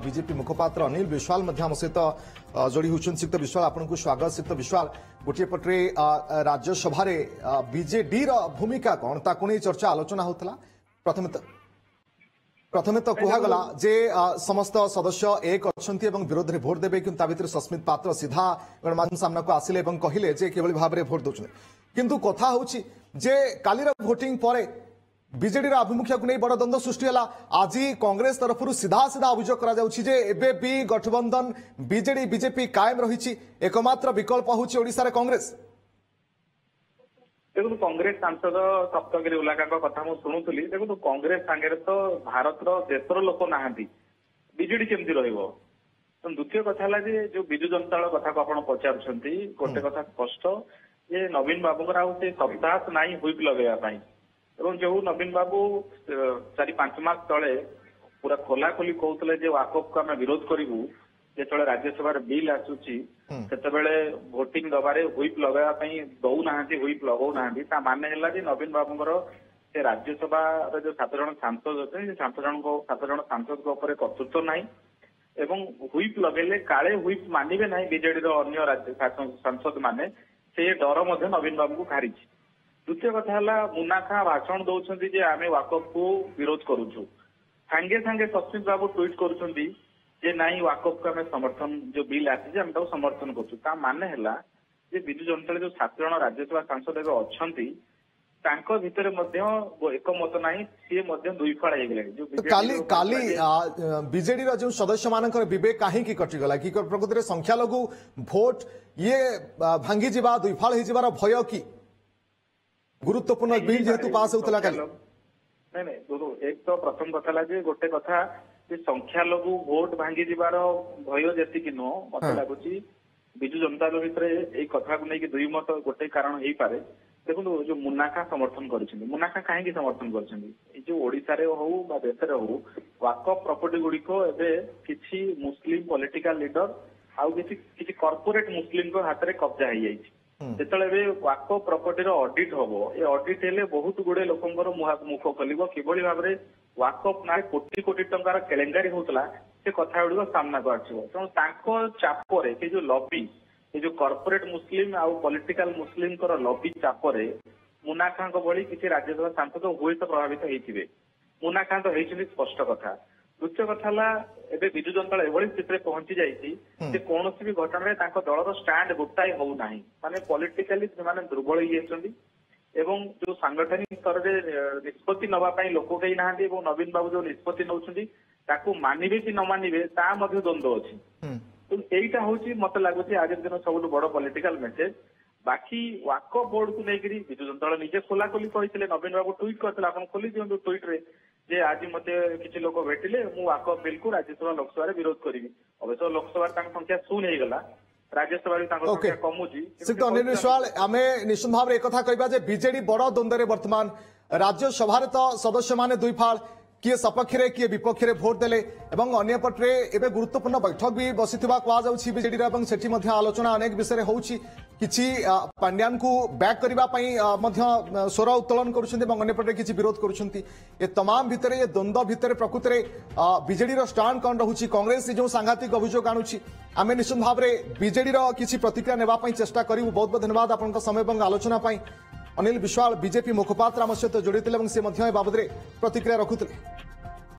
BJP मुखपात्र Anil Vishwal आम सहित जोड़ी होती। श्रीयुक्त विश्वाल आपको स्वागत। श्रीयुक्त विश्वाल गोटे पटे राज्यसभा बीजेडी भूमिका कौन ताकू नहीं चर्चा आलोचना होता। प्रथमे तो कहगला जे समस्त सदस्य एक अच्छा विरोध में भोट देवे कि सस्मित पात्र सीधा गणमाध्यम सामना को आसिले कहले जे किभली भाव में भोट दौरान किंतु कथा होची जे कालीर भोटिंग पर बीजेडी आभिमुख्य को नहीं बड़ द्वंद्व सृष्टि है। आज कांग्रेस तरफ सीधा सीधा अभियोग करा गठबंधन बीजेडी बीजेपी कायम रही एकमात्र विकल्प होची ओडिशा रे कांग्रेस। देखो कांग्रेस सांसद सप्तगिरी उल्लाका कथा मुझे शुणुली। देखो कांग्रेस सांगे तो भारत देशर लोक ना बीजेडी केमती रहिबो। द्वितीय कथा है जो बिजु जनता दल कथा को आप पचार गोटे कथा स्पष्ट जे नवीन बाबू से सप्ताह नहीं हुईप लगेगा जो नवीन बाबू 4-5 मास तले पूरा खोला खोली कहते वाकफ को आम विरोध करूँ जो राज्यसभा बिल आसूची से भोटिंग दबारे हुईप लगाई दौना हुईप लगौना मान है नवीन बाबू से राज्यसभा जो 7 जन सांसद अच्छे 7 जन सांसद कर्तृत्व ना एवं हुईप लगेले काले हुईप मानवे ना बीजेडी अन्य राज्य सांसद माने से डर नवीन बाबू को खारी। द्वितीय कथा है मुनाखा भाषण दौरान आम वाकफ को विरोध करुचु सांगे सांगे सस्मित बाबू ट्वीट करुँचे नाई वाकफ को आम समर्थन जो बिल आसी आम समर्थन करुँ मान है बिजु जनता जो 7 जन राज्यसभा सांसद अच्छा भितर एकमत ना सी दुई फाड़ बीजेडी जो सदस्य मान बे कहीं कटिगला कि प्रकृति में संख्यालघु भोट ये भांगी जा दुई फाड़ हो भय कि गुरुत्वपूर्ण बिल जेहेतु पास होता नहीं एक तो प्रथम कथा है गोटे कथा संख्यालघु भोट भांगी जीवार भय जी नुह मत लगुच बिजु जनता दल भितर यही कथा को लेकिन दुई मत गोटे कारण हो पारे। देखो जो मुनाखा समर्थन कर मुनाखा कहीं समर्थन कर ओडिशा रे हो देश हो वाकफ प्रॉपर्टी गुड़िक किसी मुस्लिम पॉलिटिकल लीडर आउ किसी कॉर्पोरेट मुस्लिम हाथ में कब्जा हो जाए जिते वाकफ प्रॉपर्टी ऑडिट हम ये ऑडिट हेले बहुत गुड़े लोकंर मुख खोल किभली भाव में वाकफ ना कोटी कोटी टंकार केलेंगारी होता से कथा गुड़ सामना को आसो तेणु चापर जो लॉबी ये जो कॉर्पोरेट मुस्लिम आउ पॉलिटिकल मुस्लिम लॉबी चापरे मुनाखा भली किसी राज्यसभा सांसद हुए तो प्रभावित होते मुनाखा तो होती स्पष्ट कथा। द्वितीय कथा है बिजु जनता दल एभली स्थित पहुंची जाइए कौन भी घटना में दलर स्टैंड गोटाए होना माने पॉलिटिकली से दुर्बल एवं जो सांगठनिक स्तर में निष्पत्ति नापी लोक कहीं ना नवीन बाबू जो निष्पत्ति नौ मानवे कि न मानवे द्वंद्व अच्छी तो यहीटा हूँ मत लगुच आज दिन सब बड़ पॉलिटिकल मेसेज। बाकी वाकफ बोर्ड को लेकर बिजु जनता दल निजे खोला खोली कहते नवीन बाबू ट्वीट करते आप खोली दिखाँ ट्वीट रे जे आज मत किसी लोग भेटिले मु वाकफ बिल को राज्यसभा लोकसभा विरोध करी अवश्य लोकसभा संख्या 0 होगा राज्यसभा कमुची। अनिल विश्वाल आम निश्चित भाव में एक कह बीजेडी बड़ द्वंद्व वर्तमान राज्यसभा तो सदस्य माने दुई फाड़ किए सपक्ष किए विपक्ष भोट देले अंपटे एवं गुरुत्वपूर्ण बैठक भी बसी कहुच्छी बीजेडी से आलोचना अनेक विषय होची किछि पांड्यान को बैक करने स्वर उत्तोलन करपटे किसी विरोध कर तमाम भितर ये द्वंद्व भितर प्रकृत में बीजेडी स्टांड कौन रोचे कांग्रेस जो सांघातिक अभियोग आणुची आम निश्चित भाव में बीजेडी किसी प्रतिक्रिया नेबाई चेष्टा करूँ। बहुत बहुत धन्यवाद आपन समय और आलोचना। अनिल विश्वाल बीजेपी मुखपात्र आम सहित जोड़ी बाबद प्रतिक्रिया रखुते।